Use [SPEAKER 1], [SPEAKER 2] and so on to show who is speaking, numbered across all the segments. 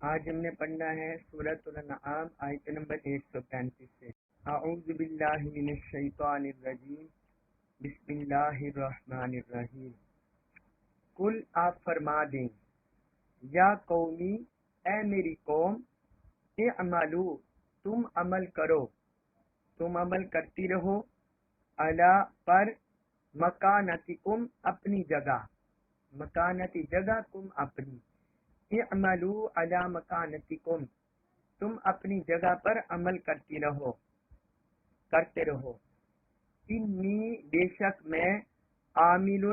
[SPEAKER 1] آج ہم نے پڑھنا ہے سورۃ الانعام آیت نمبر 135 سے۔ اعوذ باللہ من الشیطان الرجیم، بسم اللہ الرحمن الرحیم۔ کل آپ فرما دیں، یا قومی اے میری قوم، اعملو تم عمل کرو، تم عمل کرتی رہو، علی پر، مکانتکم اپنی جگہ، مکانتی جگہ کم اپنی، اعملو علی مکانتکم تم اپنی جگہ پر عمل کرتے رہو، انی بے شک میں عامل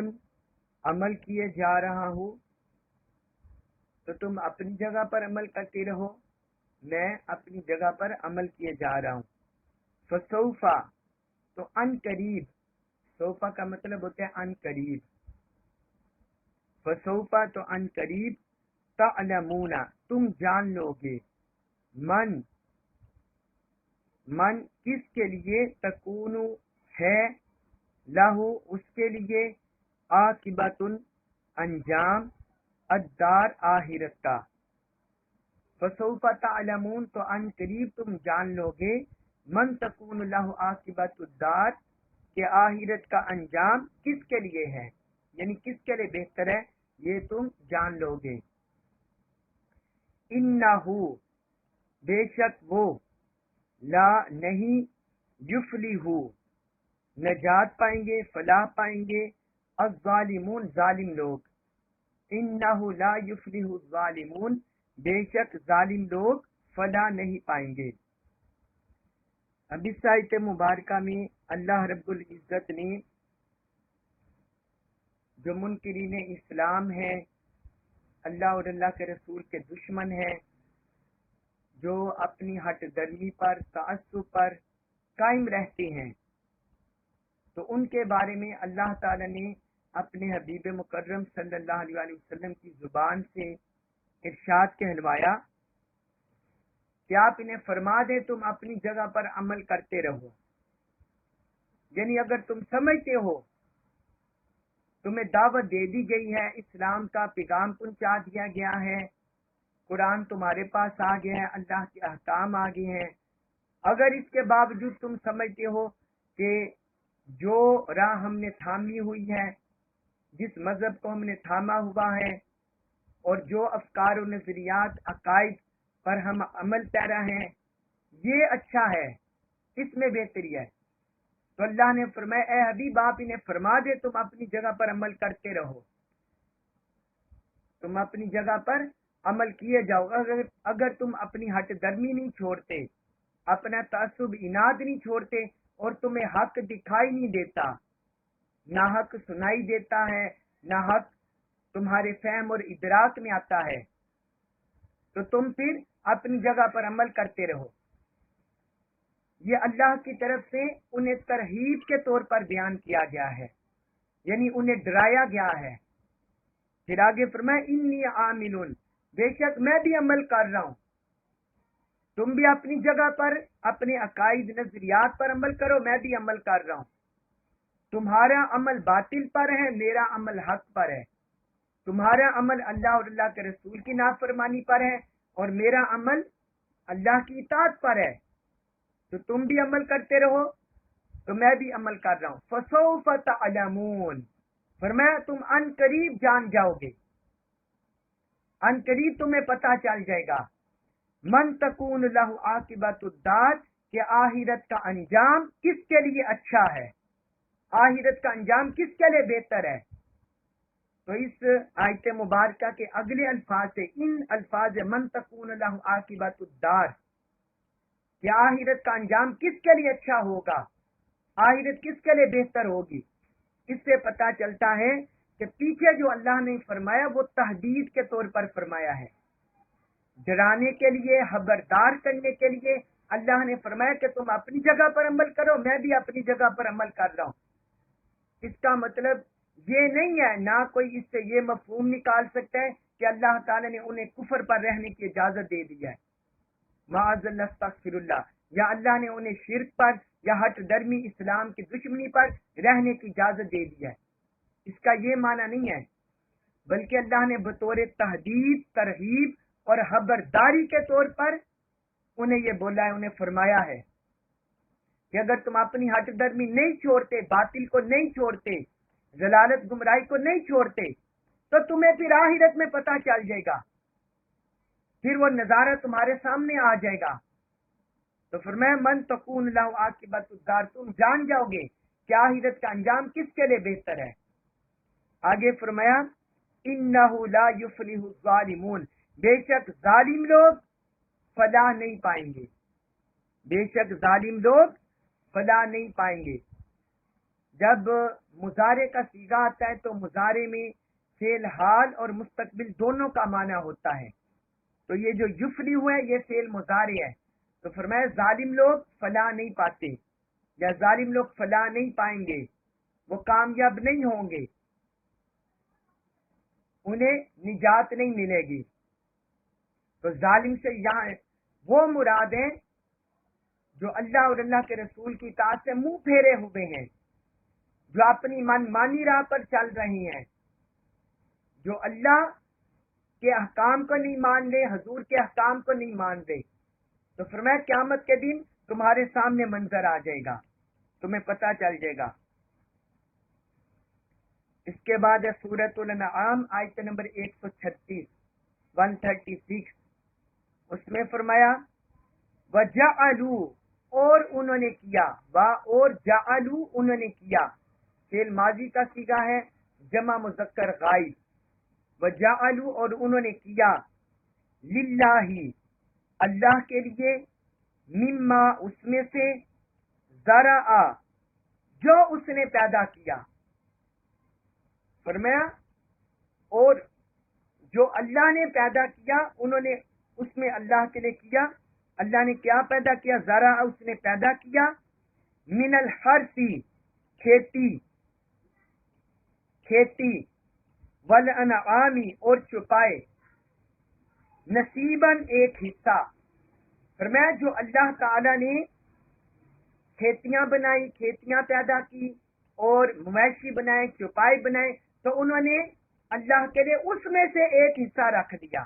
[SPEAKER 1] عمل کیے جا رہا ہوں، تو تم اپنی جگہ پر عمل کرتے رہو، میں اپنی جگہ پر عمل کیے جا رہا ہوں۔ فسوفا تو ان قریب، سوفا کا مطلب ہوتا ہے ان قریب، فسوفا تو ان قریب، تعلمون تم جان لو گے، من کس کے لیے، تکون ہے، لہو اس کے لیے، عاقبۃ انجام، الدار آخرت کا، فسوف تعلمون تو ان قریب تم جان لو گے، من تکون لہو عاقبۃ الدار کہ آخرت کا انجام کس کے لیے ہے، یعنی کس کے لیے بہتر ہے، یہ تم جان لو گے۔ انہو بے شک وہ، لا نہیں، یفلحو نجات پائیں گے، فلاح پائیں گے، الظالمون ظالم لوگ، انہو لا یفلح الظالمون بے شک ظالم لوگ فلاح نہیں پائیں گے۔ اب اس آیت مبارکہ میں اللہ رب العزت نے جو منکرین اسلام ہے، اللہ اور اللہ کے رسول کے دشمن ہیں، جو اپنی ہٹ درمی پر، تعصب پر قائم رہتے ہیں، تو ان کے بارے میں اللہ تعالی نے اپنے حبیب مکرم صلی اللہ علیہ وآلہ وسلم کی زبان سے ارشاد کہلوایا کہ آپ انہیں فرما دیں تم اپنی جگہ پر عمل کرتے رہو، یعنی اگر تم سمجھتے ہو تمہیں دعوت دے دی گئی ہے، اسلام کا پیغام پہنچا دیا گیا ہے، قرآن تمہارے پاس آ گیا ہے، اللہ کے احکام آ گئے ہیں، اگر اس کے باوجود تم سمجھتے ہو کہ جو راہ ہم نے تھامی ہوئی ہے، جس مذہب کو ہم نے تھاما ہوا ہے، اور جو افکار و نظریات عقائد پر ہم عمل پیرا ہیں، یہ اچھا ہے، اس میں بہتری ہے، تو اللہ نے فرمایا اے حبیب آپ انہیں فرما دے تم اپنی جگہ پر عمل کرتے رہو، تم اپنی جگہ پر عمل کیے جاؤ، اگر تم اپنی ہٹ درمی نہیں چھوڑتے، اپنا تعصب اناد نہیں چھوڑتے، اور تمہیں حق دکھائی نہیں دیتا، نہ حق سنائی دیتا ہے، نہ حق تمہارے فہم اور ادراک میں آتا ہے، تو تم پھر اپنی جگہ پر عمل کرتے رہو۔ یہ اللہ کی طرف سے انہیں ترغیب کے طور پر بیان کیا گیا ہے، یعنی انہیں ڈرایا گیا ہے۔ پھر آگے فرمایا انی عامل بے شک میں بھی عمل کر رہا ہوں، تم بھی اپنی جگہ پر اپنے عقائد نظریات پر عمل کرو، میں بھی عمل کر رہا ہوں، تمہارا عمل باطل پر ہے، میرا عمل حق پر ہے، تمہارا عمل اللہ اور اللہ کے رسول کی نافرمانی پر ہے، اور میرا عمل اللہ کی اطاعت پر ہے، تو تم بھی عمل کرتے رہو تو میں بھی عمل کر رہا ہوں۔ فسوف تعلمون فرمایا تم ان قریب جان جاؤ گے، ان قریب تمہیں پتہ چل جائے گا، من تکون لہ عاقبۃ الدار کہ آخرت کا انجام کس کے لیے اچھا ہے، آخرت کا انجام کس کے لیے بہتر ہے۔ تو اس آیت مبارکہ کے اگلے الفاظ سے، ان الفاظ من تکون لہ عاقبۃ الدار کہ آخرت کا انجام کس کے لیے اچھا ہوگا، آخرت کس کے لیے بہتر ہوگی، اس سے پتہ چلتا ہے کہ پیچھے جو اللہ نے فرمایا وہ تحدید کے طور پر فرمایا ہے، ڈرانے کے لیے، خبردار کرنے کے لیے اللہ نے فرمایا کہ تم اپنی جگہ پر عمل کرو، میں بھی اپنی جگہ پر عمل کر رہا ہوں۔ اس کا مطلب یہ نہیں ہے، نہ کوئی اس سے یہ مفہوم نکال سکتا ہے کہ اللہ تعالی نے انہیں کفر پر رہنے کی اجازت دے دی ہے، معاذ اللہ، استغفر اللہ، یا اللہ نے انہیں شرک پر یا ہٹ درمی اسلام کی دشمنی پر رہنے کی اجازت دے دی ہے، اس کا یہ معنی نہیں ہے، بلکہ اللہ نے بطور تحدید، ترغیب اور خبرداری کے طور پر انہیں یہ بولا ہے، انہیں فرمایا ہے کہ اگر تم اپنی ہٹ درمی نہیں چھوڑتے، باطل کو نہیں چھوڑتے، ضلالت گمراہی کو نہیں چھوڑتے، تو تمہیں پھر آخرت میں پتہ چل جائے گا، پھر وہ نظارہ تمہارے سامنے آ جائے گا۔ تو فرمایا من تکون لہ عاقبۃ الدار، تم جان جاؤ گے کہ آخرت کا انجام کس کے لیے بہتر ہے۔ آگے فرمایا انہ لا یفلح الظالمون، بے شک ظالم لوگ فلاح نہیں پائیں گے، بے شک ظالم لوگ فلاح نہیں پائیں گے۔ جب مضارع کا صیغہ آتا ہے تو مضارع میں فعل حال اور مستقبل دونوں کا معنی ہوتا ہے، تو یہ جو یفلی ہوئے یہ فعل مضارع ہے، تو فرمایا ظالم لوگ فلاح نہیں پاتے یا ظالم لوگ فلاح نہیں پائیں گے، وہ کامیاب نہیں ہوں گے، انہیں نجات نہیں ملے گی۔ تو ظالم سے یہاں وہ مراد ہیں جو اللہ اور اللہ کے رسول کی اطاعت سے منہ پھیرے ہوئے ہیں، جو اپنی من مانی راہ پر چل رہی ہیں، جو اللہ کے احکام کو نہیں مان رہے، حضور کے احکام کو نہیں مان رہے۔ تو فرمایا قیامت کے دن تمہارے سامنے منظر آ جائے گا، تمہیں پتہ چل جائے گا۔ اس کے بعد ہے سورۃ الانعام آیت نمبر 136 136، اس میں فرمایا وَجَعَلُوا، اور انہوں نے کیا، اور جعلوا انہوں نے کیا، فعل ماضی کا صیغہ ہے جمع مذکر غائب، وَجَعَلُوا اور انہوں نے کیا، للہ اللہ کے لیے، مما اس میں سے، ذرا جو اس نے پیدا کیا، فرمایا اور جو اللہ نے پیدا کیا انہوں نے اس میں اللہ کے لیے کیا، اللہ نے کیا پیدا کیا، ذرا اس نے پیدا کیا، من الحرث کھیتی والانعام اور چپائے، نصیباً ایک حصہ، فرمایا جو اللہ تعالی نے کھیتیاں بنائی، کھیتیاں پیدا کی اور مویشی بنائے، چوپائے بنائے، تو انہوں نے اللہ کے لیے اس میں سے ایک حصہ رکھ دیا،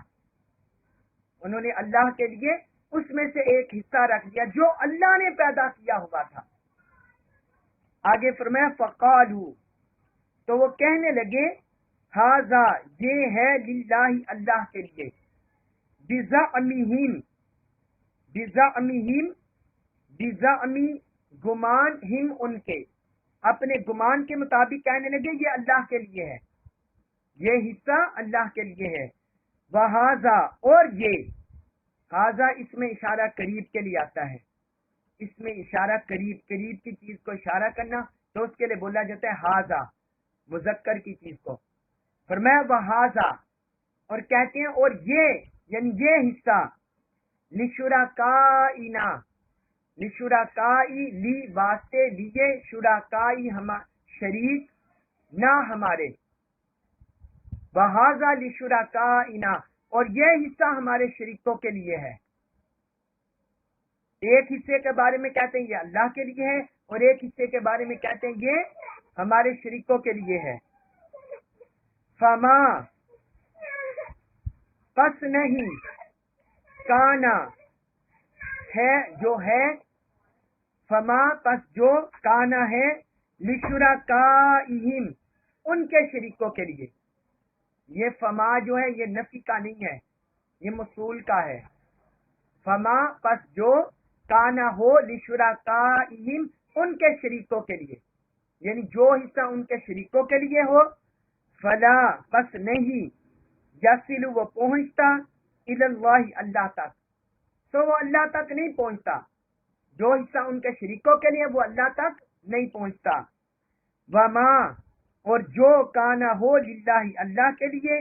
[SPEAKER 1] انہوں نے اللہ کے لیے اس میں سے ایک حصہ رکھ دیا جو اللہ نے پیدا کیا ہوا تھا۔ آگے فرمایا فقالوا، تو وہ کہنے لگے ھذا یہ ہے للہ اللہ کے لیے، بزعمی گمان ہم ان کے، اپنے گمان کے مطابق کہنے لگے یہ اللہ کے لیے ہے، یہ حصہ اللہ کے لیے ہے، وہذا اور یہ، ھذا اس میں اشارہ قریب کے لیے آتا ہے، اس میں اشارہ قریب کی چیز کو اشارہ کرنا تو اس کے لیے بولا جاتا ہے ھذا، مذکر کی چیز کو، فرمایا وہذا اور کہتے ہیں اور یہ یعنی یہ حصہ، لشرکائنا، لشرکائی لی واسطے لیے، شرکائی شریک نہ ہمارے، وہذا لشرکائنا اور یہ حصہ ہمارے شریکوں کے لیے ہے۔ ایک حصے کے بارے میں کہتے ہیں یہ اللہ کے لیے ہے اور ایک حصے کے بارے میں کہتے ہیں یہ ہمارے شریکوں کے لیے ہے۔ فما پس نہیں، کانا ہے جو ہے، فما پس جو، کانا ہے، لشرکائہم ان کے شریکوں کے لیے، یہ فما جو ہے یہ نفی کا نہیں ہے، یہ موصول کا ہے، فما پس جو، کانا ہو، لشرکائہم ان کے شریکوں کے لیے، یعنی جو حصہ ان کے شریکوں کے لیے ہو، فلا پس نہیں، یصل وہ پہنچتا، اللہ اللہ تک، تو وہ اللہ تک نہیں پہنچتا، جو حصہ ان کے شریکوں کے لیے وہ اللہ تک نہیں پہنچتا، وما اور جو کانا ہو للہ اللہ کے لیے،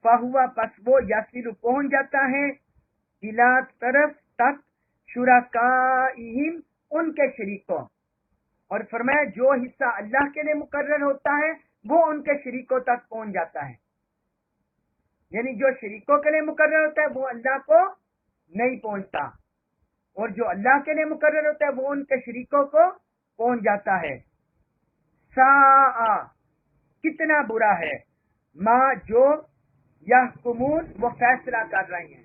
[SPEAKER 1] فہوا پس وہ یصل پہنچ جاتا ہے، الی طرف تک، شرکائہم ان کے شریکوں، اور فرمایا جو حصہ اللہ کے لیے مقرر ہوتا ہے وہ ان کے شریکوں تک پہنچ جاتا ہے، یعنی جو شریکوں کے لیے مقرر ہوتا ہے وہ اللہ کو نہیں پہنچتا، اور جو اللہ کے لیے مقرر ہوتا ہے وہ ان کے شریکوں کو پہنچ جاتا ہے۔ ساء کتنا برا ہے، ما جو، یحکمون وہ فیصلہ کر رہے ہیں،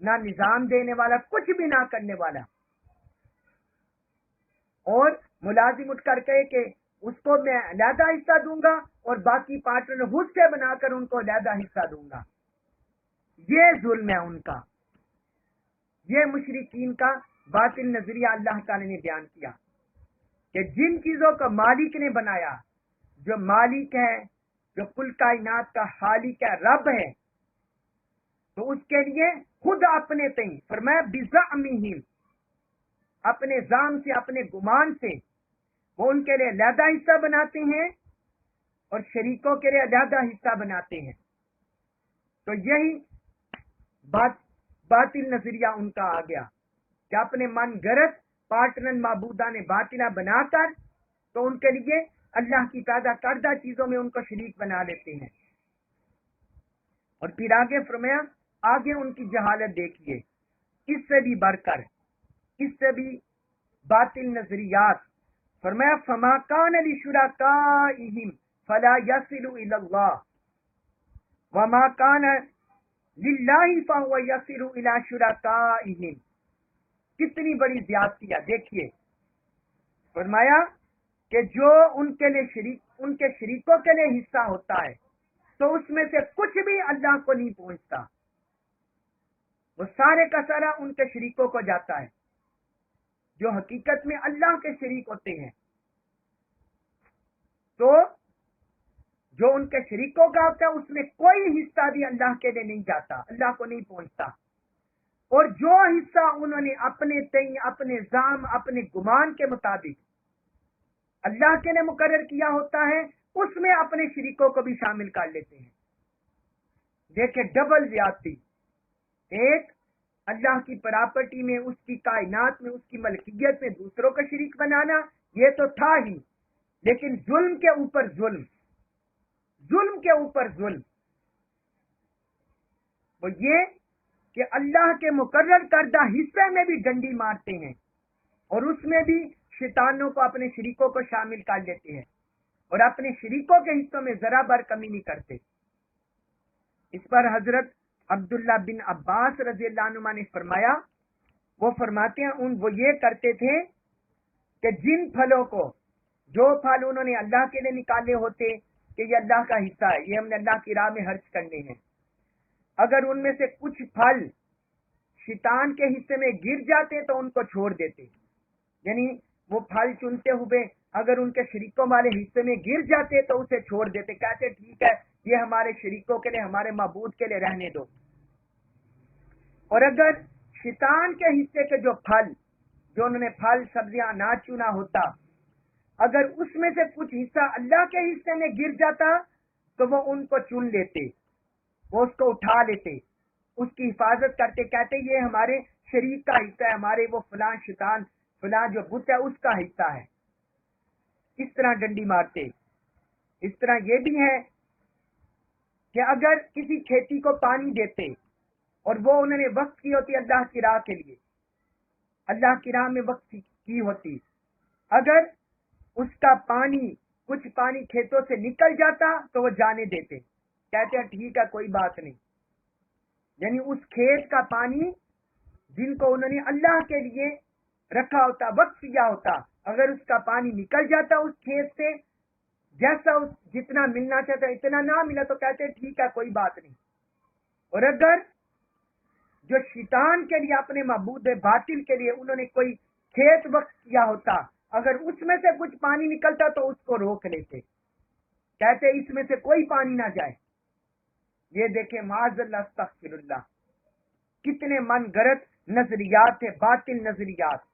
[SPEAKER 1] نہ نظام دینے والا، کچھ بھی نہ کرنے والا. اور ملازم اٹھ کر کہے کہ اس کو میں علیحدہ حصہ دوں گا اور باقی پارٹنر حصے بنا کر ان کو علیحدہ حصہ دوں گا. یہ ظلم ہے ان کا. یہ مشرکین کا باطل نظریہ اللہ تعالی نے بیان کیا کہ جن چیزوں کو مالک نے بنایا، جو مالک ہے، جو کل کائنات کا خالق ہے، رب ہے، تو اس کے لیے خود اپنے تئیں فرمایا بزعمہم، اپنے زعم سے، اپنے گمان سے وہ ان کے لیے علیحدہ حصہ بناتے ہیں اور شریکوں کے لیے علیحدہ حصہ بناتے ہیں. تو یہی باطل نظریہ ان کا آ گیا کہ اپنے من گرد پارٹنر معبودان باطلہ بنا کر تو ان کے لیے اللہ کی پیدا کردہ چیزوں میں ان کو شریک بنا لیتے ہیں. اور پھر آگے فرمایا، آگے ان کی جہالت دیکھیے، اس سے بھی بڑھ کر، اس سے بھی باطل نظریات. فرمایا فما کان لشرکائہم فلا یصل الی اللہ وما کان للہ فہو یصل الی شرکائہم. کتنی بڑی زیادتی ہے. دیکھیے فرمایا کہ جو ان کے لیے ان کے شریکوں کے لیے حصہ ہوتا ہے تو اس میں سے کچھ بھی اللہ کو نہیں پہنچتا، وہ سارے کا سارا ان کے شریکوں کو جاتا ہے جو حقیقت میں اللہ کے شریک ہوتے ہیں. تو جو ان کے شریکوں کا ہوتا ہے اس میں کوئی حصہ بھی اللہ کے لیے نہیں جاتا، اللہ کو نہیں پہنچتا. اور جو حصہ انہوں نے اپنے تئیں، اپنے زعم، اپنے گمان کے مطابق اللہ کے لیے مقرر کیا ہوتا ہے، اس میں اپنے شریکوں کو بھی شامل کر لیتے ہیں. دیکھیں ڈبل زیادتی. ایک اللہ کی پراپرٹی میں، اس کی کائنات میں، اس کی ملکیت میں دوسروں کا شریک بنانا، یہ تو تھا ہی، لیکن ظلم کے اوپر ظلم، ظلم کے اوپر ظلم. وہ یہ کہ اللہ کے مقرر کردہ حصے میں بھی ڈنڈی مارتے ہیں اور اس میں بھی شیطانوں کو، اپنے شریکوں کو شامل کر لیتے ہیں اور اپنے شریکوں کے حصوں میں ذرا بر کمی نہیں کرتے. اس پر حضرت عبداللہ بن عباس رضی اللہ عنہ نے فرمایا، وہ فرماتے ہیں وہ یہ کرتے تھے کہ جن پھلوں کو، جو پھل انہوں نے اللہ کے لیے نکالے ہوتے کہ یہ اللہ کا حصہ ہے، یہ ہم نے اللہ کی راہ میں خرچ کرنے ہیں، اگر ان میں سے کچھ پھل شیطان کے حصے میں گر جاتے تو ان کو چھوڑ دیتے. یعنی وہ پھل چنتے ہوئے اگر ان کے شریکوں والے حصے میں گر جاتے تو اسے چھوڑ دیتے، کہتے ٹھیک ہے یہ ہمارے شریکوں کے لیے، ہمارے معبود کے لیے رہنے دو. اور اگر شیطان کے حصے کے جو پھل، جو انہوں نے پھل سبزیاں نہ چنا ہوتا، اگر اس میں سے کچھ حصہ اللہ کے حصے میں گر جاتا تو وہ ان کو چن لیتے، وہ اس کو اٹھا لیتے، اس کی حفاظت کرتے، کہتے یہ ہمارے شریک کا حصہ ہے، ہمارے وہ فلاں شیطان، فلاں جو بت ہے اس کا حصہ ہے. اس طرح ڈنڈی مارتے. اس طرح یہ بھی ہے کہ اگر کسی کھیتی کو پانی دیتے اور وہ انہوں نے وقف کی ہوتی اللہ کی راہ کے لیے، اللہ کی راہ میں وقف کی ہوتی، اگر اس کا پانی، کچھ پانی کھیتوں سے نکل جاتا تو وہ جانے دیتے، کہتے ہیں ٹھیک ہے کوئی بات نہیں. یعنی اس کھیت کا پانی جن کو انہوں نے اللہ کے لیے رکھا ہوتا، وقف کیا ہوتا، اگر اس کا پانی نکل جاتا اس کھیت سے، جیسا جتنا ملنا چاہتا اتنا نہ ملا تو کہتے ٹھیک ہے کوئی بات نہیں. اور اگر جو شیطان کے لیے، اپنے معبود باطل کے لیے انہوں نے کوئی کھیت وقف کیا ہوتا، اگر اس میں سے کچھ پانی نکلتا تو اس کو روک لیتے، کہتے اس میں سے کوئی پانی نہ جائے. یہ دیکھیں معاذ اللہ استغفر اللہ، کتنے من گھڑت نظریات تھے، باطل نظریات.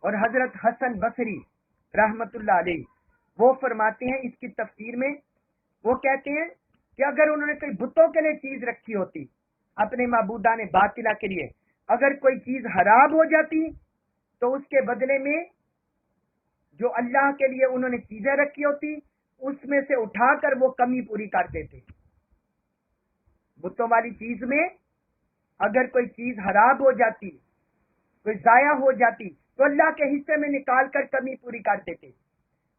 [SPEAKER 1] اور حضرت حسن بصری رحمت اللہ علیہ وہ فرماتے ہیں اس کی تفسیر میں، وہ کہتے ہیں کہ اگر انہوں نے کوئی بتوں کے لیے چیز رکھی ہوتی، اپنے معبودان باطلہ کے لیے، اگر کوئی چیز خراب ہو جاتی تو اس کے بدلے میں جو اللہ کے لیے انہوں نے چیزیں رکھی ہوتی اس میں سے اٹھا کر وہ کمی پوری کر دیتے. بتوں والی چیز میں اگر کوئی چیز خراب ہو جاتی، کوئی ضائع ہو جاتی تو اللہ کے حصے میں نکال کر کمی پوری کر دیتے.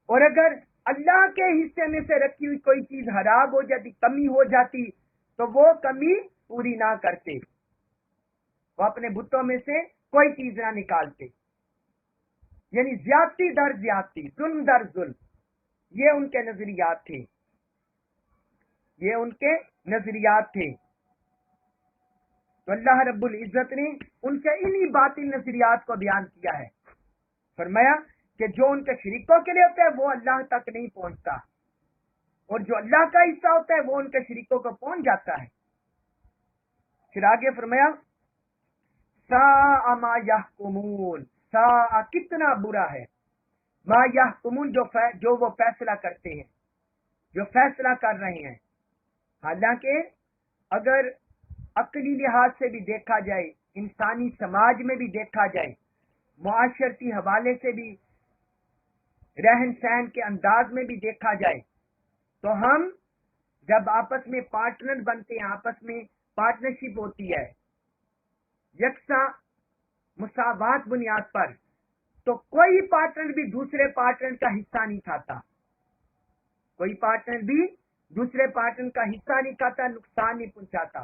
[SPEAKER 1] اور اگر اللہ کے حصے میں سے رکھی ہوئی کوئی چیز خراب ہو جاتی، کمی ہو جاتی تو وہ کمی پوری نہ کرتے. وہ اپنے بتوں میں سے کوئی چیز نہ نکالتے، یعنی زیادتی در زیادتی، ظلم در ظلم، یہ ان کے نظریات تھے، یہ ان کے نظریات تھے۔ تو اللہ رب العزت نے ان کے انہی باطل نظریات کو بیان کیا ہے، فرمایا کہ جو ان کے شریکوں کے لیے ہوتا ہے وہ اللہ تک نہیں پہنچتا، اور جو اللہ کا حصہ ہوتا ہے وہ ان کے شریکوں کو پہنچ جاتا ہے۔ پھر آگے فرمایا ساء ما یحکمون، ساء کتنا برا ہے، ما یحکمون جو وہ فیصلہ کرتے ہیں، جو فیصلہ کر رہے ہیں۔ حالانکہ اگر عقلی لحاظ سے بھی دیکھا جائے، انسانی سماج میں بھی دیکھا جائے، معاشرتی حوالے سے بھی، رہن سہن کے انداز میں بھی دیکھا جائے، تو ہم جب آپس میں پارٹنر بنتے ہیں، آپس میں پارٹنرشپ ہوتی ہے یکساں مساوات بنیاد پر، تو کوئی پارٹنر بھی دوسرے پارٹنر کا حصہ نہیں کھاتا، کوئی پارٹنر بھی دوسرے پارٹنر کا حصہ نہیں کھاتا، نقصان نہیں پہنچاتا۔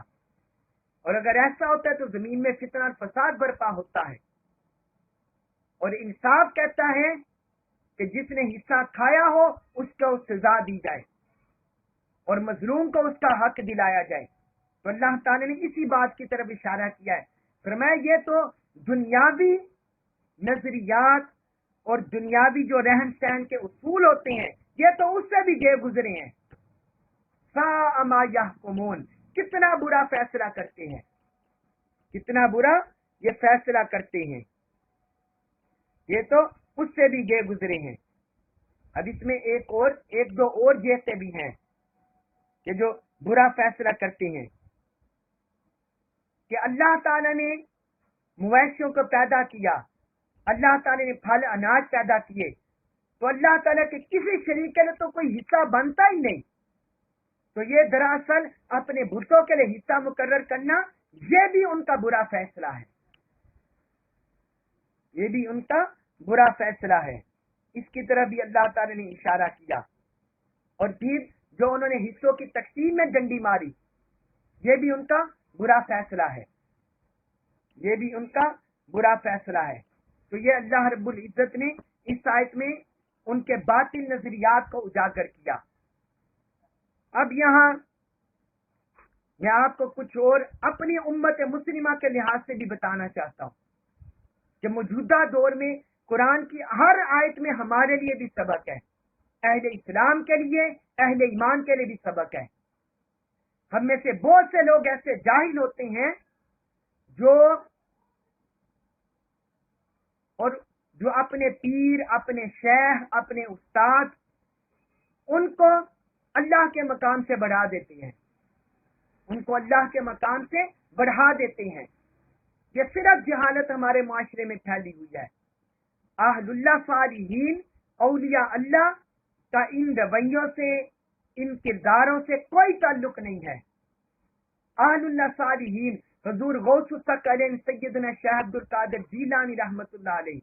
[SPEAKER 1] اور اگر ایسا ہوتا ہے تو زمین میں فتنہ اور فساد برپا ہوتا ہے۔ اور انصاف کہتا ہے کہ جس نے حصہ کھایا ہو اس کو سزا دی جائے اور مظلوم کو اس کا حق دلایا جائے۔ تو اللہ تعالی نے اسی بات کی طرف اشارہ کیا ہے، فرمایا یہ تو دنیاوی نظریات اور دنیاوی جو رہن سہن کے اصول ہوتے ہیں یہ تو اس سے بھی گئے گزرے ہیں۔ ساء ما یحکمون، کتنا برا فیصلہ کرتے ہیں، کتنا برا یہ فیصلہ کرتے ہیں، یہ تو اس سے بھی گئے گزرے ہیں۔ اب اس میں ایک دو اور جیسے بھی ہیں کہ جو برا فیصلہ کرتے ہیں، کہ اللہ تعالی نے مویشیوں کو پیدا کیا، اللہ تعالی نے پھل اناج پیدا کیے، تو اللہ تعالیٰ کے کسی شریک کے لیے تو کوئی حصہ بنتا ہی نہیں، تو یہ دراصل اپنے بتوں کے لیے حصہ مقرر کرنا یہ بھی ان کا برا فیصلہ ہے، یہ بھی ان کا برا فیصلہ ہے۔ اس کی طرف بھی اللہ تعالی نے اشارہ کیا۔ اور پھر جو انہوں نے حصوں کی تقسیم میں ڈنڈی ماری، یہ بھی ان کا برا فیصلہ ہے، یہ بھی ان کا برا فیصلہ ہے۔ تو یہ اللہ رب العزت نے اس آیت میں ان کے باطل نظریات کو اجاگر کیا۔ اب یہاں میں آپ کو کچھ اور اپنی امت مسلمہ کے لحاظ سے بھی بتانا چاہتا ہوں کہ موجودہ دور میں قرآن کی ہر آیت میں ہمارے لیے بھی سبق ہے، اہل اسلام کے لیے، اہل ایمان کے لیے بھی سبق ہے۔ ہم میں سے بہت سے لوگ ایسے جاہل ہوتے ہیں جو اپنے پیر، اپنے شیخ، اپنے استاد، ان کو اللہ کے مقام سے بڑھا دیتے ہیں، ان کو اللہ کے مقام سے بڑھا دیتے ہیں۔ یہ صرف جہالت ہمارے معاشرے میں پھیلی ہوئی ہے۔ اہل اللہ صالحین، اولیاء اللہ کا ان رویوں سے، ان کرداروں سے کوئی تعلق نہیں ہے۔ اہل اللہ صالحین حضور غوث الثقلین سیدنا شیخ عبد القادر جیلانی رحمت اللہ علیہ،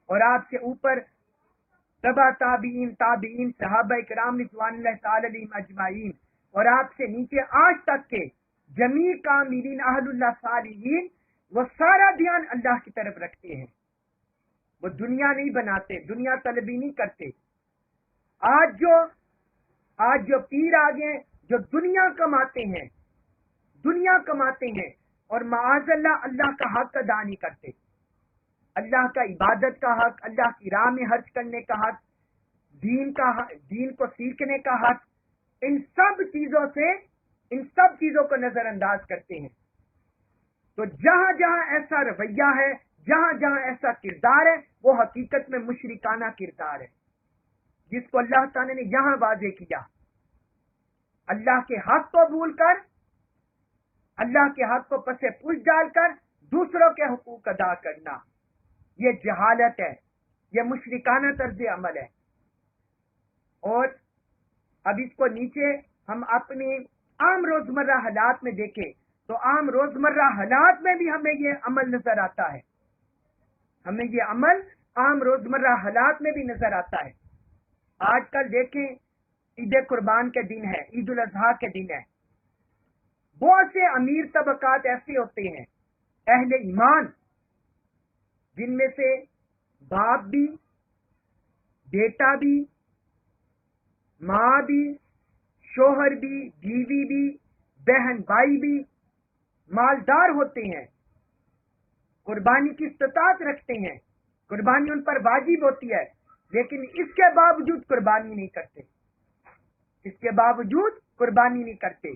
[SPEAKER 1] اور آپ سے اوپر تبع تابعین، تابعین، صحابہ کرام رضوان اللہ تعالی علیہم اجمعین، اور آپ سے نیچے آج تک کے جمیع کاملین اہل اللہ صالحین، وہ سارا دھیان اللہ کی طرف رکھتے ہیں، وہ دنیا نہیں بناتے، دنیا طلبی نہیں کرتے۔ آج جو پیر آگے جو دنیا کماتے ہیں اور معاذ اللہ اللہ کا حق ادا نہیں کرتے، اللہ کا عبادت کا حق، اللہ کی راہ میں خرچ کرنے کا حق، دین کو سیکھنے کا حق، ان سب چیزوں کو نظر انداز کرتے ہیں۔ تو جہاں جہاں ایسا رویہ ہے، جہاں جہاں ایسا کردار ہے، وہ حقیقت میں مشرکانہ کردار ہے، جس کو اللہ تعالی نے یہاں واضح کیا۔ اللہ کے حق کو بھول کر، اللہ کے حق کو پسے پوچھ ڈال کر دوسروں کے حقوق ادا کرنا، یہ جہالت ہے، یہ مشرکانہ طرز عمل ہے۔ اور اب اس کو نیچے ہم اپنے عام روزمرہ حالات میں دیکھیں تو عام روزمرہ حالات میں بھی ہمیں یہ عمل نظر آتا ہے، ہمیں یہ عمل عام روزمرہ حالات میں بھی نظر آتا ہے۔ آج کل دیکھیں عید قربان کے دن ہے، عید الاضحیٰ کے دن ہے، بہت سے امیر طبقات ایسے ہوتے ہیں، اہل ایمان جن میں سے باپ بھی، بیٹا بھی، ماں بھی، شوہر بھی، بیوی بھی، بہن بھائی بھی مالدار ہوتے ہیں، قربانی کی استطاعت رکھتے ہیں، قربانی ان پر واجب ہوتی ہے، لیکن اس کے باوجود قربانی نہیں کرتے، اس کے باوجود قربانی نہیں کرتے۔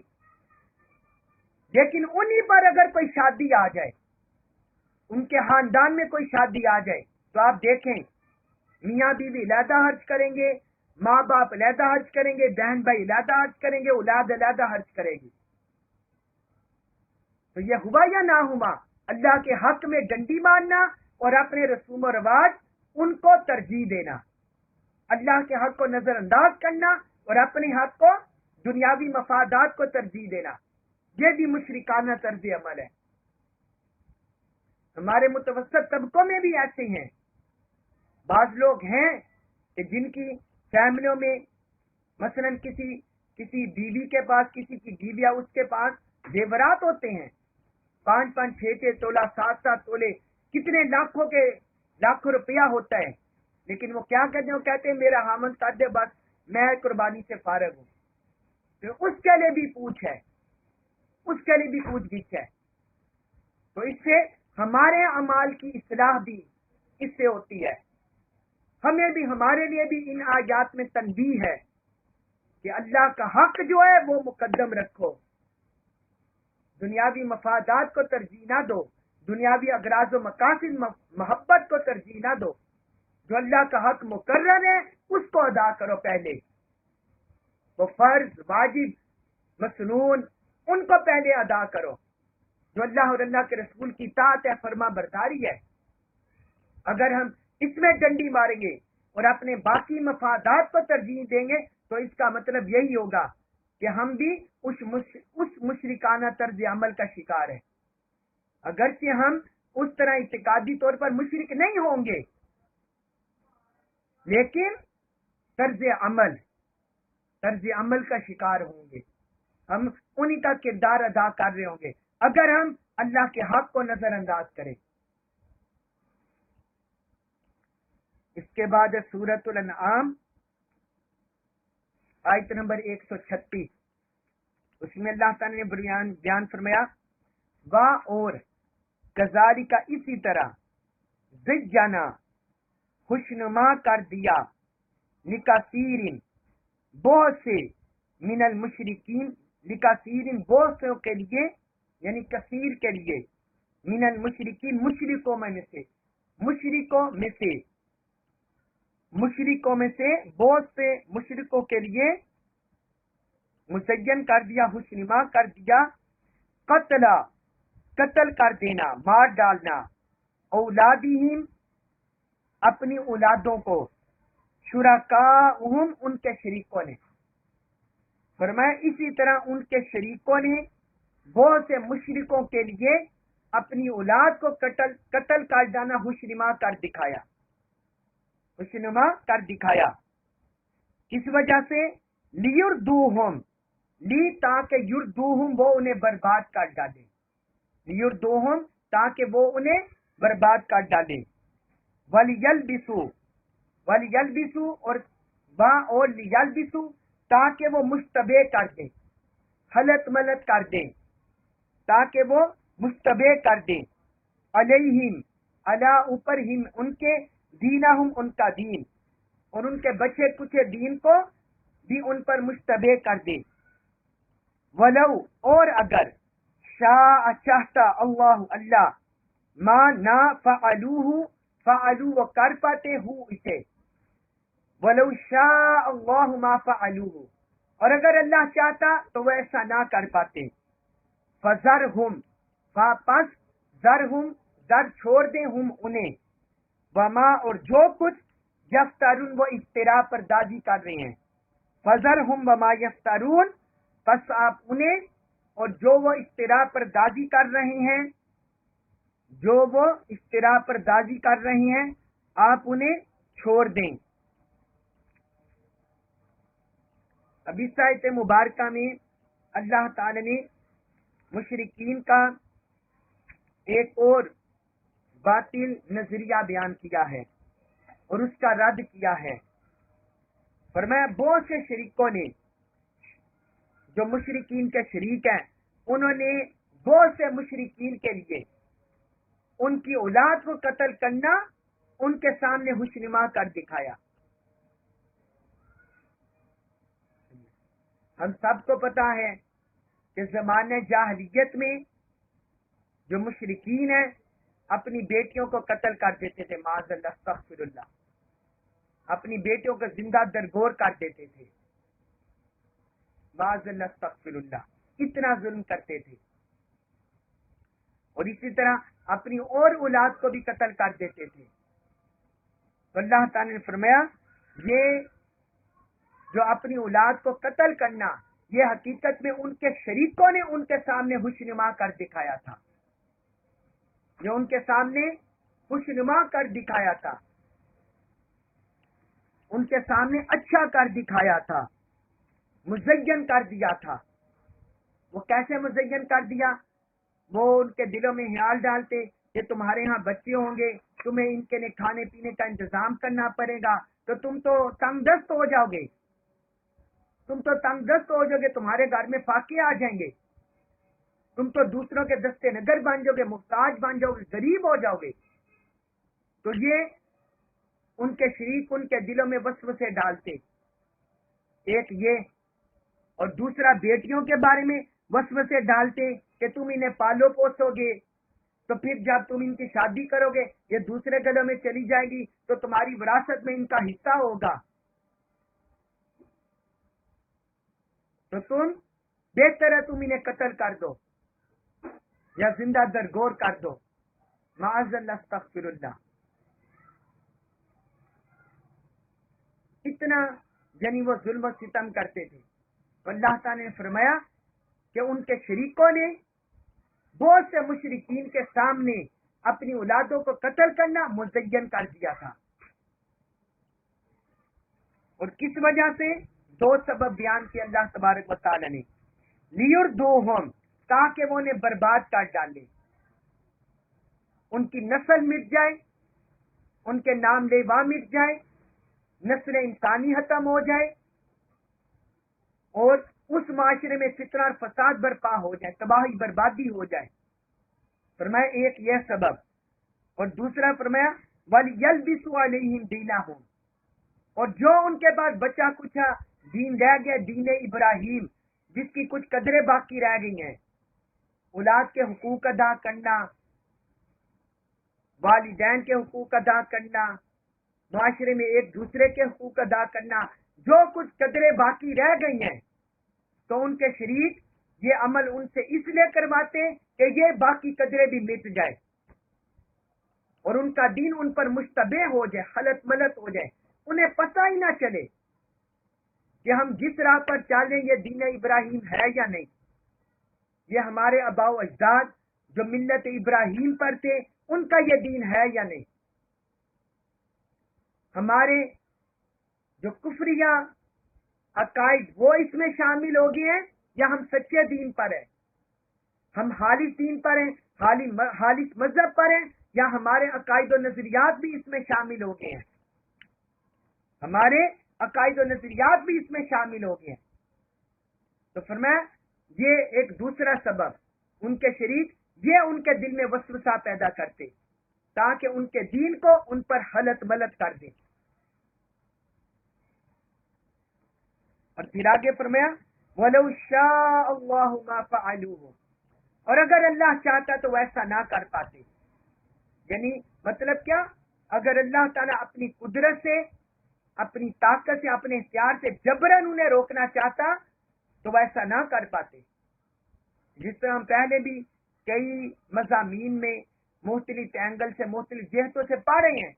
[SPEAKER 1] لیکن انہی پر اگر کوئی شادی آ جائے، ان کے خاندان میں کوئی شادی آ جائے، تو آپ دیکھیں میاں بیوی علیحدہ خرچ کریں گے، ماں باپ علیحدہ خرچ کریں گے، بہن بھائی علیحدہ خرچ کریں گے، اولاد علیحدہ خرچ کرے گی۔ تو یہ ہوا یا نہ ہوا؟ اللہ کے حق میں ڈنڈی مارنا اور اپنے رسوم و رواج ان کو ترجیح دینا، اللہ کے حق کو نظر انداز کرنا اور اپنے حق کو، دنیاوی مفادات کو ترجیح دینا، یہ بھی مشرکانہ طرز عمل ہے۔ ہمارے متوسط طبقوں میں بھی ایسے ہیں، بعض لوگ ہیں کہ جن کی فیملیوں میں مثلا کسی بیوی کے پاس، کسی کی بیوی اس کے پاس زیورات ہوتے ہیں، 5-5 6-6 تولہ، 7-7 تولے، کتنے لاکھوں روپیہ ہوتا ہے، لیکن وہ کیا کہتے ہیں؟ وہ کہتے ہیں میرا خامند کر دے بس، میں قربانی سے فارغ ہوں۔ تو اس کے لیے بھی پوچھ ہے، اس کے لیے بھی پوچھ گچھ ہے۔ تو اس سے ہمارے اعمال کی اصلاح بھی اس سے ہوتی ہے۔ ہمیں بھی، ہمارے لیے بھی ان آیات میں تنبیہ ہے کہ اللہ کا حق جو ہے وہ مقدم رکھو، دنیاوی مفادات کو ترجیح نہ دو، دنیاوی اغراض و مقاصد محبت کو ترجیح نہ دو، جو اللہ کا حق مقرر ہے اس کو ادا کرو پہلے، وہ فرض، واجب، مسنون، ان کو پہلے ادا کرو، جو اللہ اور اللہ کے رسول کی اطاعت ہے، فرما برداری ہے۔ اگر ہم اس میں ڈنڈی ماریں گے اور اپنے باقی مفادات کو ترجیح دیں گے تو اس کا مطلب یہی ہوگا کہ ہم بھی اس مشرکانہ طرز عمل کا شکار ہیں، اگرچہ ہم اس طرح اعتقادی طور پر مشرک نہیں ہوں گے، لیکن طرز عمل کا شکار ہوں گے، ہم انہی کا کردار ادا کر رہے ہوں گے اگر ہم اللہ کے حق کو نظر انداز کریں۔ اس کے بعد سورۃ الانعام آیت نمبر 136، اس میں اللہ تعالی نے بیان فرمایا، اور کذالک کا اسی طرح زجنا خوشنما کر دیا، لکثیرن بہت سے، من المشرکین لکثیرن بہت سے کے لیے، یعنی کثیر کے لیے، من المشرکین مشرکوں میں سے بہت سے مشرکوں کے لیے مزین کر دیا، خوشنما کر دیا، قتل کر دینا، مار ڈالنا، اولادہم اپنی اولادوں کو، شرکاءہم ان کے شریکوں نے، فرمایا اسی طرح ان کے شریکوں نے بہت سے مشرکوں کے لیے اپنی اولاد کو قتل کر جانا، خوشنما کر دکھایا، کس وجہ سے؟ لیردوہم، تاکہ یردوہم وہ انہیں برباد کر ڈالے، لیردوہم تاکہ وہ انہیں برباد کر ڈالے، ولیلبسو اور لیلبسو تاکہ وہ مشتبہ کر دیں، حلت ملت کر دیں، تاکہ وہ مشتبہ کر دیں، علیہم علی اوپر ہم ان کے، دینہم ان کا دین، اور ان کے بچے کچھ دین کو بھی ان پر مشتبہ کر دیں، ولو اور اگر، شاء چاہتا، اللہ ما نہ فعلو وہ کر پاتے ہو اسے، ولو شاء اللہ ما فعلوہ، اور اگر اللہ چاہتا تو وہ ایسا نہ کر پاتے، فذرہم پس ذرہم ذر چھوڑ دیں ہم انہیں، وما اور جو کچھ یفترون وہ افترا پر دادی کر رہے ہیں، فذرہم وما یفترون پس آپ انہیں اور جو وہ افترا پر دادی کر رہے ہیں آپ انہیں چھوڑ دیں۔ اب اس آیت مبارکہ میں اللہ تعالی نے مشرکین کا ایک اور باطل نظریہ بیان کیا ہے اور اس کا رد کیا ہے. فرمایا بہت سے شریکوں نے جو مشرکین کے شریک ہیں انہوں نے بہت سے مشرکین کے لیے ان کی اولاد کو قتل کرنا ان کے سامنے خوشنما کر دکھایا. ہم سب کو پتا ہے کہ زمانے جاہلیت میں جو مشرکین ہیں اپنی بیٹیوں کو قتل کر دیتے تھے. معاذ اللہ استغفر اللہ. اپنی بیٹیوں کو زندہ درگور کر دیتے تھے. معاذ اللہ استغفر اللہ. اتنا ظلم کرتے تھے. اور اسی طرح اپنی اور اولاد کو بھی قتل کر دیتے تھے. تو اللہ تعالی نے فرمایا یہ جو اپنی اولاد کو قتل کرنا یہ حقیقت میں ان کے شریکوں نے ان کے سامنے خوشنما کر دکھایا تھا. یہ ان کے سامنے خوشنما کر دکھایا تھا. ان کے سامنے اچھا کر دکھایا تھا. مزین کر دیا تھا. وہ کیسے مزین کر دیا؟ وہ ان کے دلوں میں خیال ڈالتے کہ تمہارے ہاں بچے ہوں گے, تمہیں ان کے لیے کھانے پینے کا انتظام کرنا پڑے گا, تو تم تو تنگ دست ہو جاؤ گے. تمہارے گھر میں فاقے آ جائیں گے. تم تو دوسروں کے دستے نگر بن جاؤ گے, محتاج بن جاؤ گے, غریب ہو جاؤ گے. تو یہ ان کے شریک ان کے دلوں میں وسوسے ڈالتے. ایک یہ, اور دوسرا بیٹیوں کے بارے میں وسوسے ڈالتے کہ تم انہیں پالو پوسو گے, تو پھر جب تم ان کی شادی کرو گے یہ دوسرے گھروں میں چلی جائے گی تو تمہاری وراثت میں ان کا حصہ ہوگا, تو تم بہتر ہے تم انہیں قتل کر دو یا زندہ درگور کر دو. معاذ اللہ استغفر اللہ. اتنا یعنی وہ ظلم و ستم کرتے تھے. اللہ تعالی نے فرمایا کہ ان کے شریکوں نے بہت سے مشرکین کے سامنے اپنی اولادوں کو قتل کرنا مزین کر دیا تھا. اور کس وجہ سے؟ دو سبب بیان کیا اللہ تبارک و تعالی نے. لیردوہم, تاکہ وہ انہیں برباد کر ڈالے, ان کی نسل مٹ جائے, ان کے نام لیوا مٹ جائے, نسل انسانی ختم ہو جائے, اور اس معاشرے میں فتنہ اور فساد برپا ہو جائے, تباہی بربادی ہو جائے. فرمایا ایک یہ سبب, اور دوسرا فرمایا وَلْيَلْبِسُوا عَلَيْهِمْ دِينَهُمْ, اور جو ان کے پاس بچہ کچھ دین رہ گیا, دین ابراہیم, جس کی کچھ قدریں باقی رہ گئی ہیں, اولاد کے حقوق ادا کرنا, والدین کے حقوق ادا کرنا, معاشرے میں ایک دوسرے کے حقوق ادا کرنا, جو کچھ قدریں باقی رہ گئی ہیں, تو ان کے شریک یہ عمل ان سے اس لیے کرواتے کہ یہ باقی قدریں بھی مٹ جائے اور ان کا دین ان پر مشتبہ ہو جائے, خلط ملط ہو جائے, انہیں پتہ ہی نہ چلے کہ ہم جس راہ پر چل رہے ہیں یہ دین ابراہیم ہے یا نہیں, یہ ہمارے آباء و اجداد جو ملت ابراہیم پر تھے ان کا یہ دین ہے یا نہیں. ہمارے جو کفریہ عقائد وہ اس میں شامل ہو گئے ہیں یا ہم سچے دین پر ہیں, ہم خالص دین پر ہیں, خالص مذہب پر ہیں, یا ہمارے عقائد و نظریات بھی اس میں شامل ہو گئے ہیں, ہمارے عقائد و نظریات بھی اس میں شامل ہو گئے ہیں. تو فرمایا یہ ایک دوسرا سبب, ان کے شریک یہ ان کے دل میں وسوسہ پیدا کرتے تاکہ ان کے دین کو ان پر خلط ملط کر دیں. اور پھر آگے فرمایا وَلَوْ شَاءَ اللَّهُ مَا فَعَلُوهُ, اور اگر اللہ چاہتا تو ویسا نہ کر پاتے. یعنی مطلب کیا؟ اگر اللہ تعالیٰ اپنی قدرت سے, اپنی طاقت سے, اپنے اختیار سے جبراً انہیں روکنا چاہتا تو ویسا نہ کر پاتے. جس طرح ہم پہلے بھی کئی مضامین میں مختلف اینگل سے, مختلف جہتوں سے پا رہے ہیں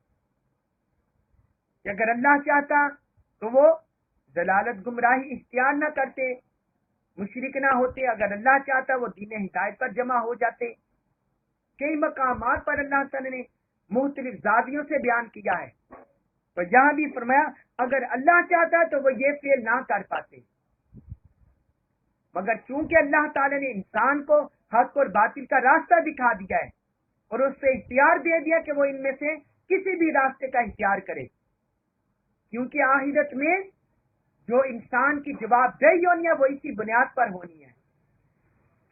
[SPEAKER 1] کہ اگر اللہ چاہتا تو وہ ضلالت گمراہی اختیار نہ کرتے, مشرک نہ ہوتے. اگر اللہ چاہتا وہ دین ہدایت پر جمع ہو جاتے. کئی مقامات پر اللہ تعالی نے مختلف زاویوں سے بیان کیا ہے, تو یہاں بھی فرمایا اگر اللہ چاہتا تو وہ یہ فعل نہ کر پاتے, مگر چونکہ اللہ تعالی نے انسان کو حق اور باطل کا راستہ دکھا دیا ہے اور اس سے اختیار دے دیا کہ وہ ان میں سے کسی بھی راستے کا اختیار کرے، کیونکہ آخرت میں جو انسان کی جواب دہی ہونی ہے وہ اسی بنیاد پر ہونی ہے۔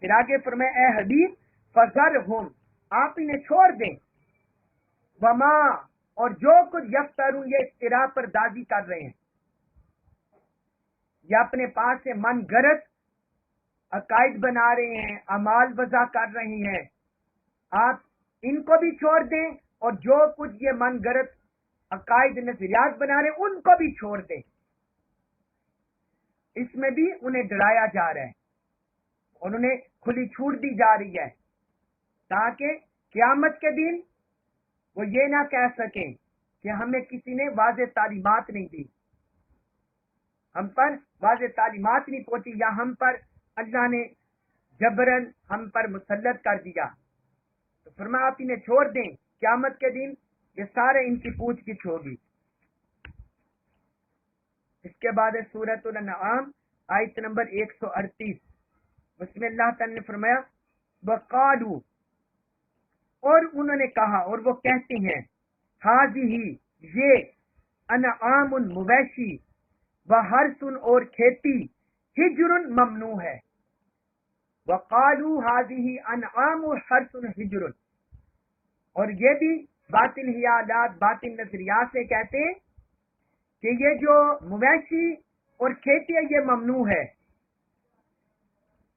[SPEAKER 1] پھر آگے فرمائے اے حبیب فذرہم، آپ انہیں چھوڑ دیں، وما، اور جو کچھ یفترون، یہ افتراء پر دادی کر رہے ہیں، یا اپنے پاس سے من گھڑت عقائد بنا رہے ہیں، اعمال وضع کر رہے ہیں، آپ ان کو بھی چھوڑ دیں، اور جو کچھ یہ من گھڑت عقائد نظریات بنا رہے ہیں ان کو بھی چھوڑ دیں۔ اس میں بھی انہیں ڈرایا جا رہا ہے اور انہیں کھلی چھوٹ دی جا رہی ہے تاکہ قیامت کے دن وہ یہ نہ کہہ سکیں کہ ہمیں کسی نے واضح تعلیمات نہیں دی، ہم پر واضح تعلیمات نہیں پہنچی، یا ہم پر اللہ نے جبرن ہم پر مسلط کر دیا۔ تو فرمایا آپ انہیں چھوڑ دیں، قیامت کے دن یہ سارے ان کی پوچھ گچھ ہوگی۔ اس کے بعد سورۃ الانعام آیت نمبر 138، اس میں اللہ تعالی نے فرمایا وقالو، اور انہوں نے کہا، اور وہ کہتے ہیں، ہذہ، یہ، انعام، مویشی، وحرث، اور کھیتی، ہجر، ممنوع ہے۔ وقالو ہذہ انعام حرث ہجر، اور یہ بھی باطل خیالات، باطل نظریات سے کہتے ہیں کہ یہ جو مویشی اور کھیتی ہے یہ ممنوع ہے۔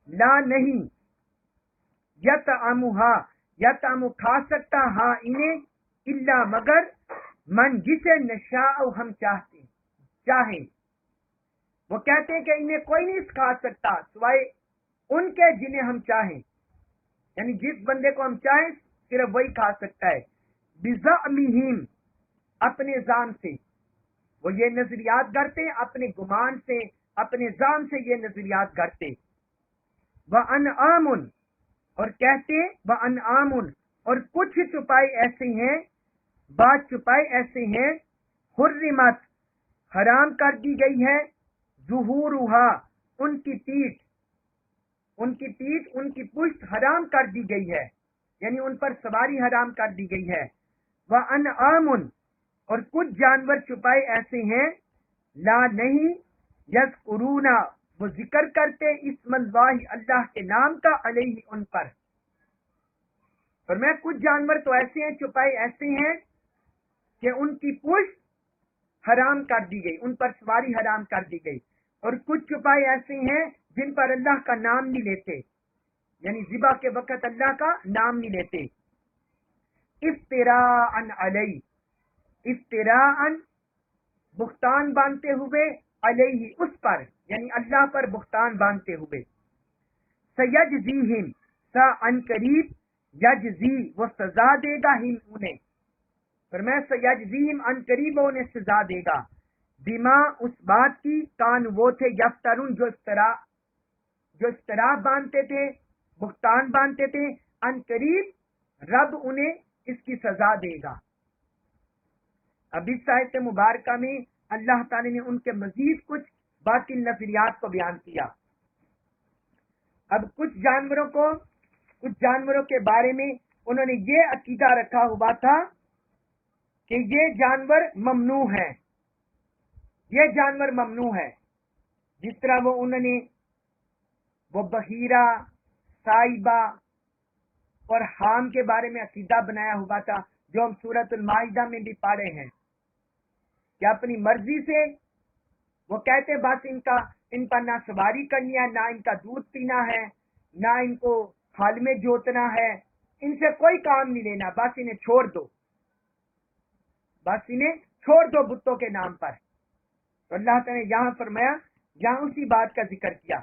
[SPEAKER 1] لا، نہیں، یطعمھا، یطعم، کھا سکتا، ہاں انہیں، الا، مگر، من، جسے نشاء ہم چاہیں۔ وہ کہتے ہیں کہ انہیں کوئی نہیں کھا سکتا سوائے ان کے جنہیں ہم چاہیں، یعنی جس بندے کو ہم چاہیں صرف وہی کھا سکتا ہے۔ بزعمہم، اپنے زعم سے، وہ یہ نظریات گھڑتے ہیں، اپنے گمان سے، اپنے زعم سے یہ نظریات گھڑتے۔ وانعام، اور کہتے، وانعام، اور کچھ چپائے ایسے ہیں، بعض چپائے ایسے ہیں، حرمت، حرام کر دی گئی ہے، ظہورھا، ان کی پیٹھ، ان کی پشت حرام کر دی گئی ہے، یعنی ان پر سواری حرام کر دی گئی ہے۔ وانعام، اور کچھ جانور چھپائے ایسے ہیں، لا، نہیں، یذکرون، وہ ذکر کرتے، اسم اللہ، اللہ کے نام کا، علیہ، ان پر۔ فرمایا کچھ جانور تو ایسے ہیں، چھپائے ایسے ہیں کہ ان کی پشت حرام کر دی گئی، ان پر سواری حرام کر دی گئی، اور کچھ چھپائے ایسے ہیں جن پر اللہ کا نام نہیں لیتے، یعنی ذبح کے وقت اللہ کا نام نہیں لیتے۔ افتراء علیہ، افتراء، بہتان باندھتے ہوئے، علیہ، اس پر، یعنی اللہ پر بہتان باندھتے ہوئے۔ سیجزیہم، سا، ان قریب، یجزی، وہ سزا دے گا، ہم، انہیں، فرمایا سیجزیہم، ان قریب وہ انہیں سزا دے گا، بما، اس بات کی، کان، وہ تھے، یفترون، جو استرا باندھتے تھے، بہتان باندھتے تھے، ان قریب رب انہیں اس کی سزا دے گا۔ اب اس آیت مبارکہ میں اللہ تعالی نے ان کے مزید کچھ باطل نظریات کو بیان کیا۔ اب کچھ جانوروں کے بارے میں انہوں نے یہ عقیدہ رکھا ہوا تھا کہ یہ جانور ممنوع ہیں، یہ جانور ممنوع ہے، جس طرح وہ بحیرہ، سائبہ اور حام کے بارے میں عقیدہ بنایا ہوا تھا، جو ہم سورۃ المائدہ میں بھی پڑھے ہیں کہ اپنی مرضی سے وہ کہتے بس ان پر نہ سواری کرنی ہے، نہ ان کا دودھ پینا ہے، نہ ان کو ہل میں جوتنا ہے، ان سے کوئی کام نہیں لینا، بس انہیں چھوڑ دو بتوں کے نام پر۔ تو اللہ تعالیٰ نے یہاں فرمایا، یہاں اسی بات کا ذکر کیا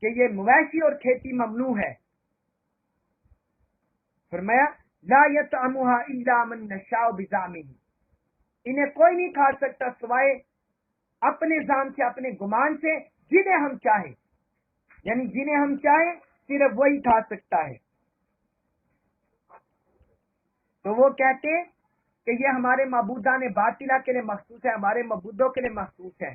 [SPEAKER 1] کہ یہ مویشی اور کھیتی ممنوع ہے۔ فرمایا لا یطعمھا الا من نشاء بزعمہ، انہیں کوئی نہیں کھا سکتا سوائے اپنے زعم سے، اپنے گمان سے، جنہیں ہم چاہیں، یعنی جنہیں ہم چاہیں صرف وہی کھا سکتا ہے۔ تو وہ کہتے کہ یہ ہمارے معبودان باطلہ کے لیے مخصوص ہے، ہمارے معبودوں کے لیے مخصوص ہے،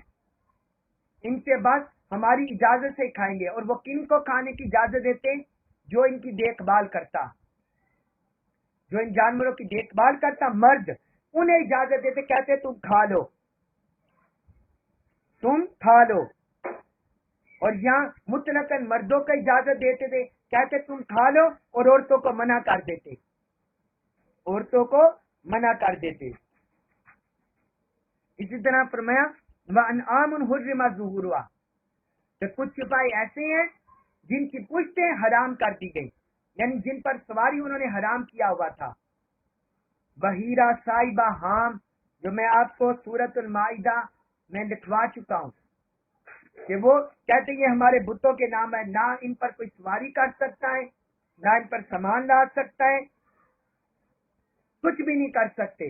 [SPEAKER 1] ان سے بس ہماری اجازت سے کھائیں گے، اور وہ کن کو کھانے کی اجازت دیتے؟ جو ان کی دیکھ بھال کرتا، جو ان جانوروں کی دیکھ بھال کرتا مرد انہیں اجازت دیتے، کہتے تم کھا لو، تم کھا لو. اور یہاں مطلقاً مردوں کو اجازت دیتے تھے، کہتے تم کھا لو، اور عورتوں کو منع کر دیتے، عورتوں کو منع کر دیتے. اسی طرح فرمایا وَأَنْعَامٌ حُرِّمَ ظُهُورُهَا، کہ کچھ سپاہی ایسے ہیں جن کی پشتیں حرام کر دی گئی، یعنی جن پر سواری انہوں نے حرام کیا ہوا تھا. بحیرہ، صائبہ، حام، جو میں آپ کو سورۃ المائدہ میں لکھوا چکا ہوں کہ وہ کہتے ہیں یہ ہمارے بتوں کے نام ہے، نہ ان پر کوئی سواری کر سکتا ہے، نہ ان پر سامان لا سکتا ہے، کچھ بھی نہیں کر سکتے.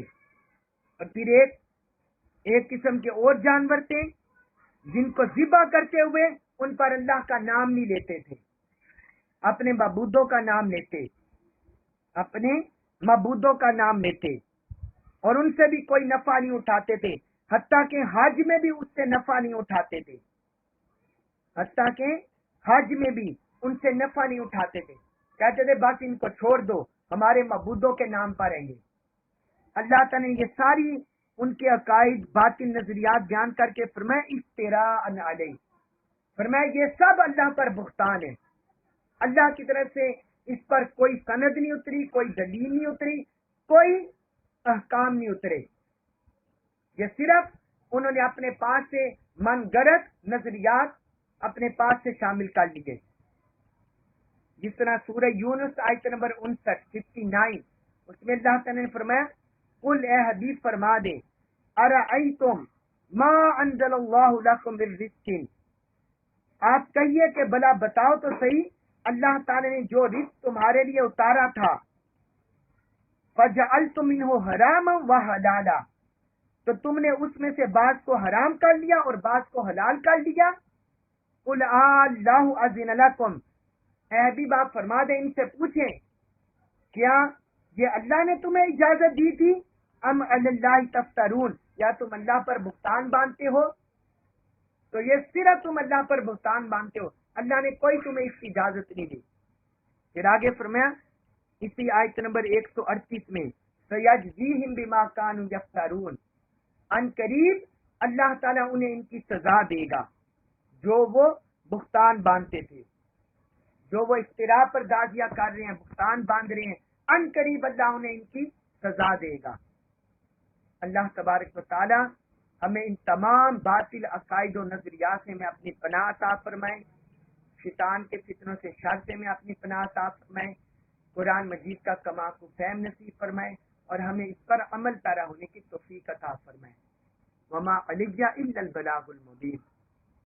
[SPEAKER 1] اور پھر ایک قسم کے اور جانور تھے جن کو ذبح کرتے ہوئے ان پر اللہ کا نام نہیں لیتے تھے، اپنے معبودوں کا نام لیتے، اپنے معبودوں کا نام لیتے، اور ان سے بھی کوئی نفع نہیں اٹھاتے تھے، حتیٰ کہ حج میں بھی اس سے نفع نہیں اٹھاتے تھے، حتیٰ کہ حج میں بھی ان سے نفع نہیں اٹھاتے تھے، کہتے تھے بس ان کو چھوڑ دو، ہمارے معبودوں کے نام پر رہیں گے. اللہ تعالیٰ نے یہ ساری ان کے عقائد باطل نظریات بیان کر کے فرمایا افتراء علیہ، فرمایا یہ سب اللہ پر بہتان ہے، اللہ کی طرف سے اس پر کوئی سند نہیں اتری، کوئی دلیل نہیں اتری، کوئی احکام نہیں اترے، یہ صرف انہوں نے اپنے پاس سے من گڑت نظریات اپنے پاس سے شامل کر لیے. جس طرح سورہ یونس آیت نمبر 59 اس میں اللہ تعالیٰ نے فرمایا قل اے حبیب فرما دے ارأیتم ما انزل اللہ لکم من رزق، آپ کہیے کہ بلا بتاؤ تو صحیح اللہ تعالیٰ نے جو رزق تمہارے لیے اتارا تھا، فجعلتم منہ حراما وحلالا، تو تم نے اس میں سے بعض کو حرام کر لیا اور بعض کو حلال کر لیا. قل اللہ اذن لکم، اے حبیب آپ فرما دیں ان سے پوچھیں کیا یہ اللہ نے تمہیں اجازت دی تھی، ام علی اللہ تفترون، یا تم اللہ پر بہتان باندھتے ہو؟ تو یہ صرف تم اللہ پر بہتان باندھتے ہو، اللہ نے کوئی تمہیں اس کی اجازت نہیں دی. پھر آگے فرمایا اسی آیت نمبر 138 میں سیجزیہم بما کانوا یفترون، ان قریب اللہ تعالیٰ انہیں ان کی سزا دے گا جو وہ بہتان باندھتے تھے، جو وہ افتراء پر داغیاں کر رہے ہیں، بہتان باندھ رہے ہیں، ان قریب اللہ انہیں ان کی سزا دے گا. اللہ تبارک و تعالی ہمیں ان تمام باطل عقائد و نظریات سے میں اپنی پناہ عطا فرمائے، شیطان کے فتنوں سے شر سے میں اپنی پناہ عطا فرمائے، قرآن مجید کا کما کو فہم نصیب فرمائے، اور ہمیں اس پر عمل پیرا ہونے کی توفیق عطا فرمائے. وما علیہ الا البلاغ المبین.